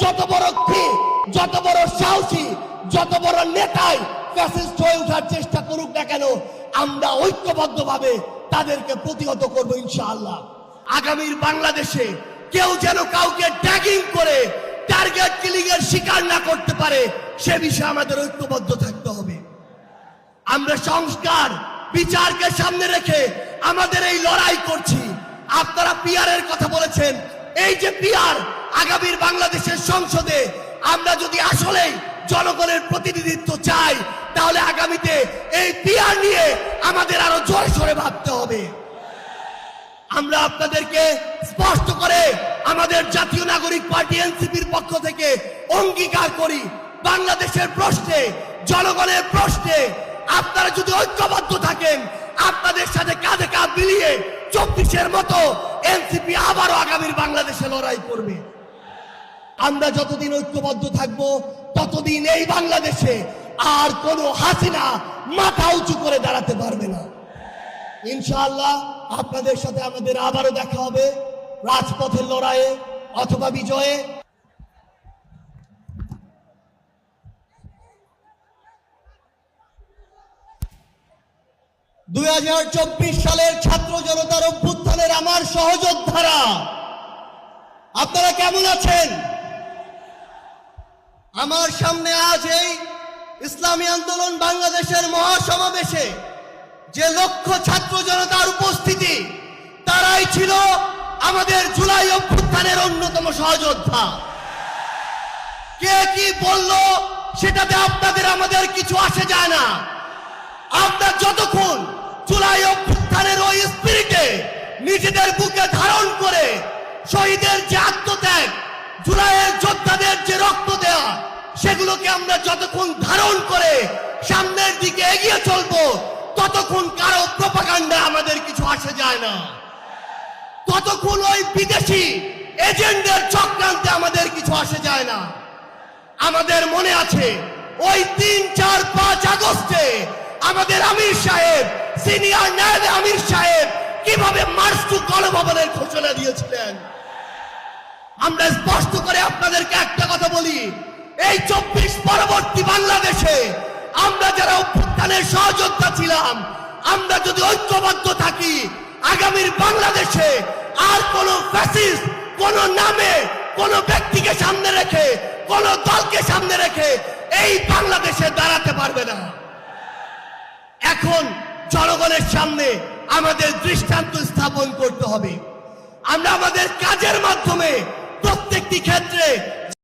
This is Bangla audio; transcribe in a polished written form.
যত বড় যত বড় সাহসী, যত বড় নেতাই ফ্যাসিস্ট হয়ে ওঠার চেষ্টা করুক না কেন, আমরা ঐক্যবদ্ধভাবে তাদেরকে প্রতিহত করবো ইনশাআল্লাহ। আগামীর বাংলাদেশে কেউ যেন কাউকে ট্যাগিং করে টার্গেট কিলিং এর শিকার না করতে পারে, সে বিষয়ে আমাদের ঐক্যবদ্ধ থাকতে হবে। আমরা সংস্কার বিচারকে সামনে রেখে আমাদের এই লড়াই করছি। আপনারা পিআরের কথা বলেছেন, এই যে পিআর আগামীর বাংলাদেশের সংসদে আমরা যদি আসলেই জনগণের প্রতিনিধিত্ব চাই, তাহলে আগামীতে এই পিআর নিয়ে আমাদের আরো জোরে সোরে ভাবতে হবে। আমরা আপনাদেরকে স্পষ্ট করে আমাদের জাতীয় নাগরিক পার্টি এনসিপির পক্ষ থেকে অঙ্গীকার করি, বাংলাদেশের প্রশ্নে, জনগণের প্রশ্নে আপনারা যদি ঐক্যবদ্ধ থাকেন, আপনাদের সাথে কাঁধে কাঁধ মিলিয়ে 24-এর মতো এনসিপি আবারও আগামীর বাংলাদেশে লড়াই করবে। আমরা যতদিন ঐক্যবদ্ধ থাকবো ততদিন এই বাংলাদেশে আর কোনো হাসিনা মাথা উঁচু করে দাঁড়াতে পারবে না। ইনশাআল্লাহ আপনাদের সাথে আমাদের আবারও দেখা হবে রাজপথের লড়াইয়ে অথবা বিজয়ে। 2024 সালের ছাত্র জনতার অভ্যুত্থানের আমার সহযোদ্ধারা, আপনারা কেমন আছেন? আমার সামনে আজ এই ইসলামী আন্দোলন বাংলাদেশের মহাসমাবেশে যে লক্ষ ছাত্র জনতার উপস্থিতি, তারাই ছিল আমাদের জুলাই অভ্যুত্থানের অন্যতম সহযোদ্ধা। কে কি বলল সেটাতে আপনাদের আমাদের কিছু আসে যায় না। আপনার যতক্ষণ জুলাই অভ্যুত্থানের ওই স্পিরিটে নিজেদের বুকে ধারণ করে শহীদের যে আত্মত্যাগ, জুলাইয়ের যোদ্ধাদের যে রক্ত দেওয়া, সেগুলোকে আমরা যতক্ষণ ধারণ করে সামনের দিকে এগিয়ে চলবো, ততক্ষণ কারো প্রোপাগান্ডা আমাদের কিছু আসে যায় না। ততক্ষণ ওই বিদেশি এজেন্ডের চক্রান্তে আমাদের কিছু আসে যায় না। আমাদের মনে আছে ওই 3, 4, 5 আগস্টে আমাদের আমির সাহেব, সিনিয়র নায়েব আমির সাহেব কিভাবে মার্চ টু গণভবনের ঘোষণা দিয়েছিলেন। আমরা স্পষ্ট করে আপনাদেরকে একটা কথা বলি, এই 24 পরবর্তী বাংলাদেশে আমরা যারা অভ্যুত্থানের সহযোদ্ধা ছিলাম, আমরা যদি ঐক্যবদ্ধ থাকি, আগামীর বাংলাদেশে আর কোন ফ্যাসিস্ট কোন নামে কোন ব্যক্তিকে সামনে রেখে, কোন দলকে সামনে রেখে এই বাংলাদেশে দাঁড়াতে পারবে না। এখন জনগণের সামনে আমাদের দৃষ্টান্ত স্থাপন করতে হবে। আমরা আমাদের কাজের মাধ্যমে প্রত্যেকটি ক্ষেত্রে